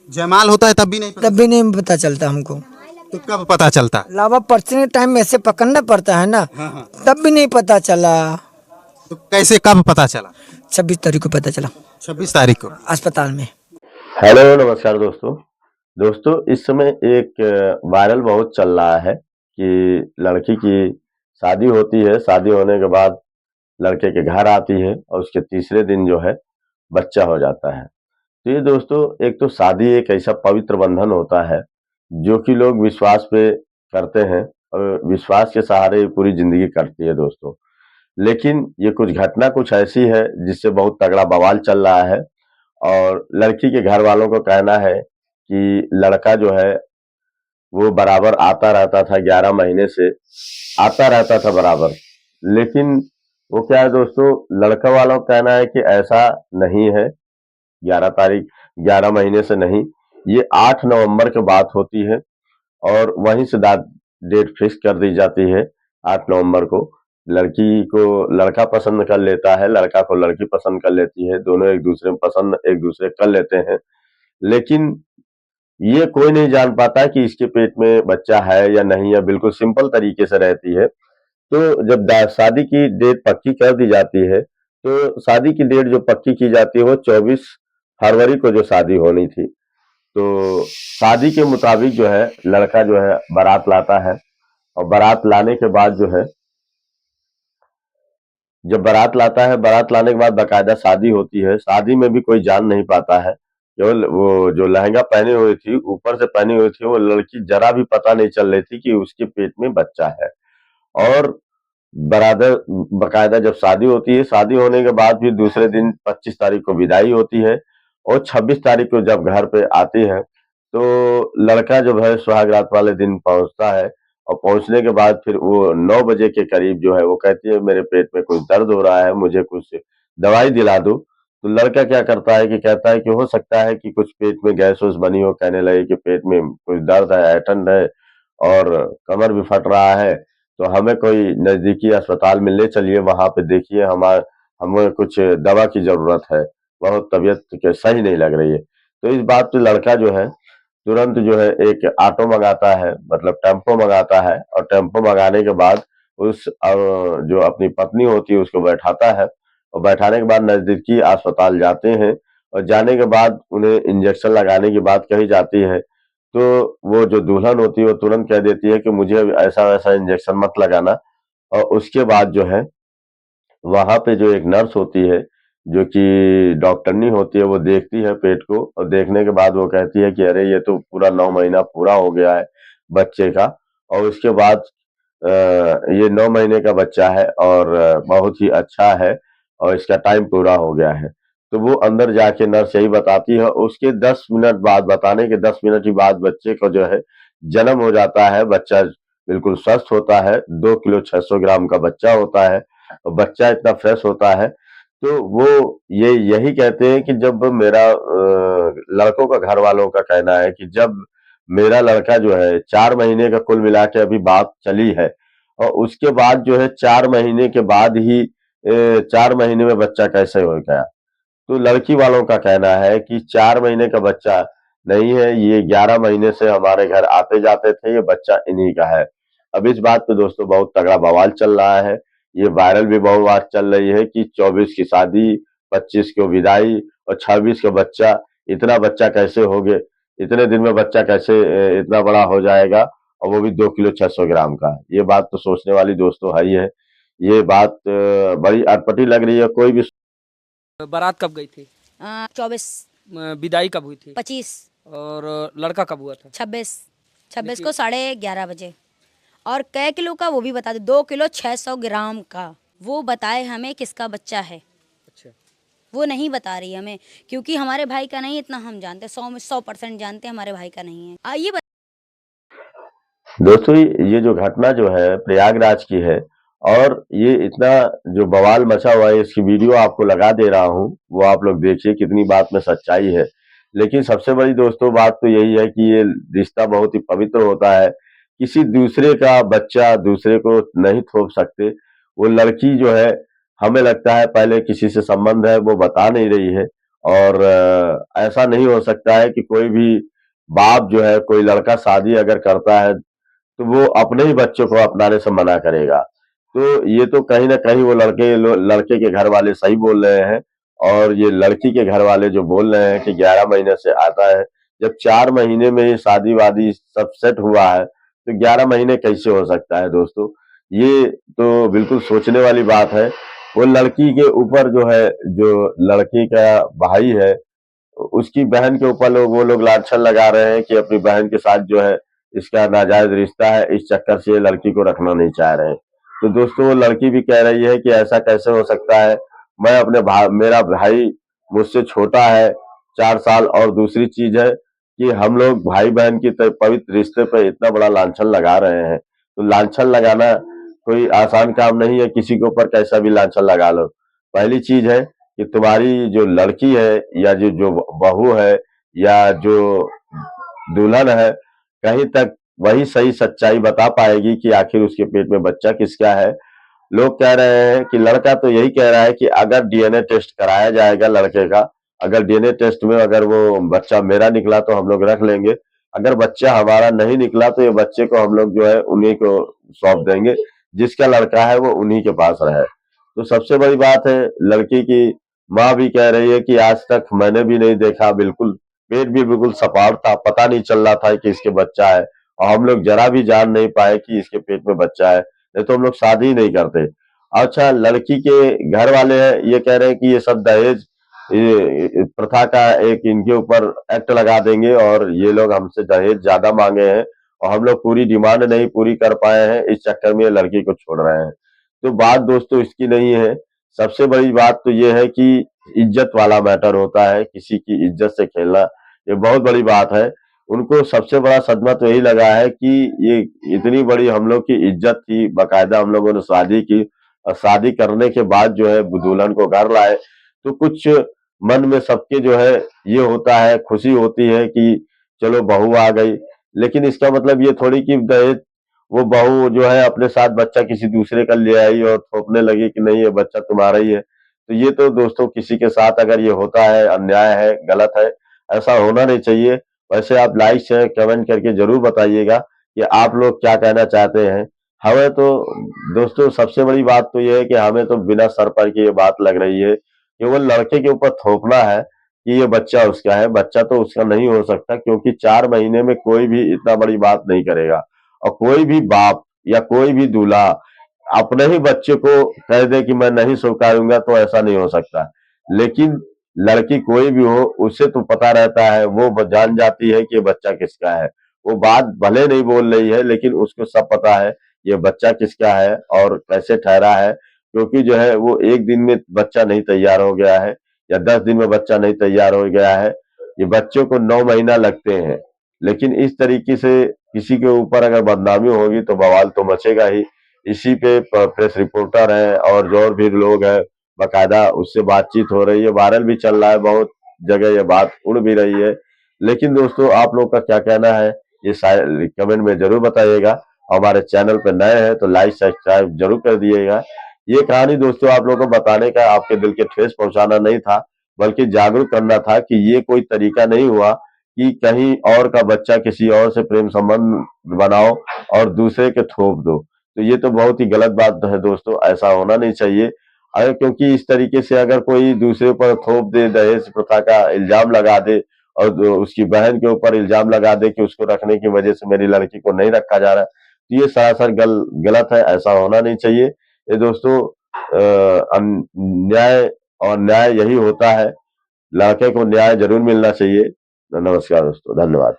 जयमाल होता है तब भी नहीं तब भी नहीं पता चलता हमको। तो कब पता चलता? लावा पर्चने टाइम में ऐसे पकड़ना पड़ता है ना, हाँ। तब भी नहीं पता चला। तो कैसे कब पता चला? 26 तारीख को पता चला 26 तारीख को। अस्पताल में। हेलो नमस्कार दोस्तों। इस समय एक वायरल बहुत चल रहा है कि लड़की की शादी होती है, शादी होने के बाद लड़के के घर आती है और उसके तीसरे दिन जो है बच्चा हो जाता है। तो ये दोस्तों, एक तो शादी एक ऐसा पवित्र बंधन होता है जो कि लोग विश्वास पे करते हैं और विश्वास के सहारे पूरी जिंदगी कटती है दोस्तों। लेकिन ये कुछ घटना कुछ ऐसी है जिससे बहुत तगड़ा बवाल चल रहा है और लड़की के घर वालों को कहना है कि लड़का जो है वो बराबर आता रहता था, 11 महीने से आता रहता था बराबर। लेकिन वो क्या है दोस्तों, लड़का वालों का कहना है कि ऐसा नहीं है, 11 महीने से नहीं, ये 8 नवंबर की बात होती है और वहीं से डेट फिक्स कर दी जाती है। 8 नवंबर को लड़की को लड़का पसंद कर लेता है, लड़का को लड़की पसंद कर लेती है, दोनों एक दूसरे में पसंद एक दूसरे कर लेते हैं। लेकिन ये कोई नहीं जान पाता कि इसके पेट में बच्चा है या नहीं, या बिल्कुल सिंपल तरीके से रहती है। तो जब शादी की डेट पक्की कर दी जाती है, तो शादी की डेट जो पक्की की जाती है वो 24 फरवरी को जो शादी होनी थी। तो शादी के मुताबिक जो है लड़का जो है बारात लाता है और बारात लाने के बाद जो है, जब बारात लाता है, बारात लाने के बाद बाकायदा शादी होती है। शादी में भी कोई जान नहीं पाता है, केवल वो जो लहंगा पहनी हुई थी, ऊपर से पहनी हुई थी, वो लड़की जरा भी पता नहीं चल रही थी कि उसके पेट में बच्चा है। और बराबर बाकायदा जब शादी होती है, शादी होने के बाद भी दूसरे दिन 25 तारीख को विदाई होती है और 26 तारीख को जब घर पे आती है, तो लड़का जो है सुहाग रात वाले दिन पहुंचता है और पहुंचने के बाद फिर वो 9 बजे के करीब जो है वो कहती है मेरे पेट में कुछ दर्द हो रहा है, मुझे कुछ दवाई दिला दो। तो लड़का क्या करता है कि कहता है कि हो सकता है कि कुछ पेट में गैस वैस बनी हो, कहने लगे कि पेट में कुछ दर्द है, ऐंठन है और कमर भी फट रहा है, तो हमें कोई नजदीकी अस्पताल में ले चलिए, वहां पे देखिए, हमें कुछ दवा की जरूरत है, बहुत तबीयत के सही नहीं लग रही है। तो इस बात पे लड़का जो है तुरंत जो है एक ऑटो मंगाता है, मतलब टेम्पो मंगाता है और टेम्पो मंगाने के बाद जो अपनी पत्नी होती है उसको बैठाता है और बैठाने के बाद नजदीकी अस्पताल जाते हैं और जाने के बाद उन्हें इंजेक्शन लगाने की बात कही जाती है। तो वो जो दुल्हन होती है वो तुरंत कह देती है कि मुझे ऐसा वैसा इंजेक्शन मत लगाना। और उसके बाद जो है वहां पे जो एक नर्स होती है, जो कि डॉक्टरनी होती है, वो देखती है पेट को और देखने के बाद वो कहती है कि अरे ये तो पूरा 9 महीना पूरा हो गया है बच्चे का। और उसके बाद ये 9 महीने का बच्चा है और बहुत ही अच्छा है और इसका टाइम पूरा हो गया है। तो वो अंदर जाके नर्स यही बताती है, उसके 10 मिनट बाद, बताने के 10 मिनट ही बाद बच्चे को जो है जन्म हो जाता है। बच्चा बिल्कुल स्वस्थ होता है, 2 किलो 600 ग्राम का बच्चा होता है और बच्चा इतना फ्रेश होता है। तो वो ये यही कहते हैं कि जब मेरा लड़कों का घर वालों का कहना है कि जब मेरा लड़का जो है 4 महीने का कुल मिला के अभी बात चली है और उसके बाद जो है 4 महीने के बाद ही 4 महीने में बच्चा कैसे हो गया। तो लड़की वालों का कहना है कि 4 महीने का बच्चा नहीं है, ये 11 महीने से हमारे घर आते जाते थे, ये बच्चा इन्हीं का है। अब इस बात पे दोस्तों बहुत तगड़ा बवाल चल रहा है, ये वायरल भी बहुत बात चल रही है कि 24 की शादी, 25 को विदाई और 26 का बच्चा, इतना बच्चा कैसे हो गए, इतने दिन में बच्चा कैसे इतना बड़ा हो जाएगा और वो भी 2 किलो 600 ग्राम का। ये बात तो सोचने वाली दोस्तों है ही है। ये बात बड़ी अटपटी लग रही है। कोई भी बारात कब गई थी? 24, विदाई कब हुई थी? 25, और लड़का कब हुआ था? 26, 26 को 11:30 बजे। और कै किलो का वो भी बता दे, 2 किलो 600 ग्राम का। वो बताए हमें किसका बच्चा है, अच्छा। वो नहीं बता रही हमें, क्योंकि हमारे भाई का नहीं, इतना हम जानते हैं, 100 में 100% जानते हैं हमारे भाई का नहीं है। ये दोस्तों, ये जो घटना जो है प्रयागराज की है और ये इतना जो बवाल मचा हुआ है, इसकी वीडियो आपको लगा दे रहा हूँ, वो आप लोग देखिए कितनी बात में सच्चाई है। लेकिन सबसे बड़ी दोस्तों बात तो यही है कि ये रिश्ता बहुत ही पवित्र होता है, किसी दूसरे का बच्चा दूसरे को नहीं थोप सकते। वो लड़की जो है, हमें लगता है पहले किसी से संबंध है, वो बता नहीं रही है और ऐसा नहीं हो सकता है कि कोई भी बाप जो है कोई लड़का शादी अगर करता है तो वो अपने ही बच्चों को अपनाने से मना करेगा। तो ये तो कहीं न कहीं वो लड़के के घर वाले सही बोल रहे हैं और ये लड़की के घर वाले जो बोल रहे हैं कि 11 महीने से आता है, जब 4 महीने में ये शादी-वादी सब सेट हुआ है, तो 11 महीने कैसे हो सकता है दोस्तों? ये तो बिल्कुल सोचने वाली बात है। वो लड़की के ऊपर जो है, जो लड़की का भाई है उसकी बहन के ऊपर वो लोग लांछन लगा रहे हैं कि अपनी बहन के साथ जो है इसका नाजायज रिश्ता है, इस चक्कर से ये लड़की को रखना नहीं चाह रहे हैं। तो दोस्तों वो लड़की भी कह रही है कि ऐसा कैसे हो सकता है, मैं अपने मेरा भाई मुझसे छोटा है 4 साल, और दूसरी चीज है कि हम लोग भाई बहन की पवित्र रिश्ते पे इतना बड़ा लांछन लगा रहे हैं, तो लांछन लगाना कोई आसान काम नहीं है, किसी के ऊपर कैसा भी लांछन लगा लो। पहली चीज है कि तुम्हारी जो लड़की है या जो जो बहू है या जो दुल्हन है, कहीं तक वही सही सच्चाई बता पाएगी कि आखिर उसके पेट में बच्चा किसका है। लोग कह रहे हैं कि लड़का तो यही कह रहा है कि अगर डीएनए टेस्ट कराया जाएगा लड़के का, अगर डीएनए टेस्ट में अगर वो बच्चा मेरा निकला तो हम लोग रख लेंगे, अगर बच्चा हमारा नहीं निकला तो ये बच्चे को हम लोग जो है उन्हीं को सौंप देंगे, जिसका लड़का है वो उन्हीं के पास रहे। तो सबसे बड़ी बात है, लड़की की माँ भी कह रही है कि आज तक मैंने भी नहीं देखा, बिल्कुल पेट भी बिल्कुल सपाट था, पता नहीं चल रहा था कि इसके बच्चा है, और हम लोग जरा भी जान नहीं पाए कि इसके पेट में बच्चा है, नहीं तो हम लोग शादी ही नहीं करते। अच्छा, लड़की के घर वाले हैं ये कह रहे हैं कि ये सब दहेज प्रथा का एक इनके ऊपर एक्ट लगा देंगे और ये लोग हमसे दहेज ज्यादा मांगे हैं और हम लोग पूरी डिमांड नहीं पूरी कर पाए हैं, इस चक्कर में ये लड़की को छोड़ रहे हैं। तो बात दोस्तों इसकी नहीं है। सबसे बड़ी बात तो ये है कि इज्जत वाला मैटर होता है, किसी की इज्जत से खेलना ये बहुत बड़ी बात है। उनको सबसे बड़ा सदमा तो यही लगा है कि ये इतनी बड़ी हम लोग की इज्जत थी, बाकायदा हम लोगों ने शादी की और शादी करने के बाद जो है दुल्हन को घर लाए, तो कुछ मन में सबके जो है ये होता है, खुशी होती है कि चलो बहू आ गई। लेकिन इसका मतलब ये थोड़ी कि दहेज वो बहू जो है अपने साथ बच्चा किसी दूसरे का ले आई और थोपने लगी कि नहीं ये बच्चा तुम्हारा ही है। तो ये तो दोस्तों किसी के साथ अगर ये होता है, अन्याय है, गलत है, ऐसा होना नहीं चाहिए। वैसे आप लाइक शेयर कमेंट करके जरूर बताइएगा कि आप लोग क्या कहना चाहते हैं। हमें तो दोस्तों सबसे बड़ी बात तो ये है कि हमें तो बिना सर पर की ये बात लग रही है, केवल लड़के के ऊपर थोपना है कि ये बच्चा उसका है। बच्चा तो उसका नहीं हो सकता, क्योंकि 4 महीने में कोई भी इतना बड़ी बात नहीं करेगा, और कोई भी बाप या कोई भी दूल्हा अपने ही बच्चे को कह दे कि मैं नहीं स्वीकारूंगा तो ऐसा नहीं हो सकता। लेकिन लड़की कोई भी हो उसे तो पता रहता है, वो जान जाती है कि ये बच्चा किसका है। वो बात भले नहीं बोल रही है लेकिन उसको सब पता है ये बच्चा किसका है और कैसे ठहरा है, क्योंकि जो है वो एक दिन में बच्चा नहीं तैयार हो गया है या 10 दिन में बच्चा नहीं तैयार हो गया है। ये बच्चों को 9 महीना लगते हैं। लेकिन इस तरीके से किसी के ऊपर अगर बदनामी होगी तो बवाल तो मचेगा ही। इसी पे प्रेस रिपोर्टर है और जो और भी लोग हैं, बाकायदा उससे बातचीत हो रही है, वायरल भी चल रहा है, बहुत जगह ये बात उड़ भी रही है। लेकिन दोस्तों आप लोग का क्या कहना है ये कमेंट में जरूर बताइएगा। हमारे चैनल पे नए हैं तो लाइक सब्सक्राइब जरूर कर दिएगा। ये कहानी दोस्तों आप लोगों को बताने का, आपके दिल के ठेस पहुंचाना नहीं था, बल्कि जागरूक करना था कि ये कोई तरीका नहीं हुआ कि कहीं और का बच्चा किसी और से प्रेम संबंध बनाओ और दूसरे के थोप दो। तो ये तो बहुत ही गलत बात है दोस्तों, ऐसा होना नहीं चाहिए। अगर क्योंकि इस तरीके से अगर कोई दूसरे पर थोप दे, दहेज प्रथा का इल्जाम लगा दे और उसकी बहन के ऊपर इल्जाम लगा दे कि उसको रखने की वजह से मेरी लड़की को नहीं रखा जा रहा है, तो ये सरासर गलत है, ऐसा होना नहीं चाहिए। ये दोस्तों न्याय और न्याय यही होता है, लड़के को न्याय जरूर मिलना चाहिए। नमस्कार दोस्तों, धन्यवाद।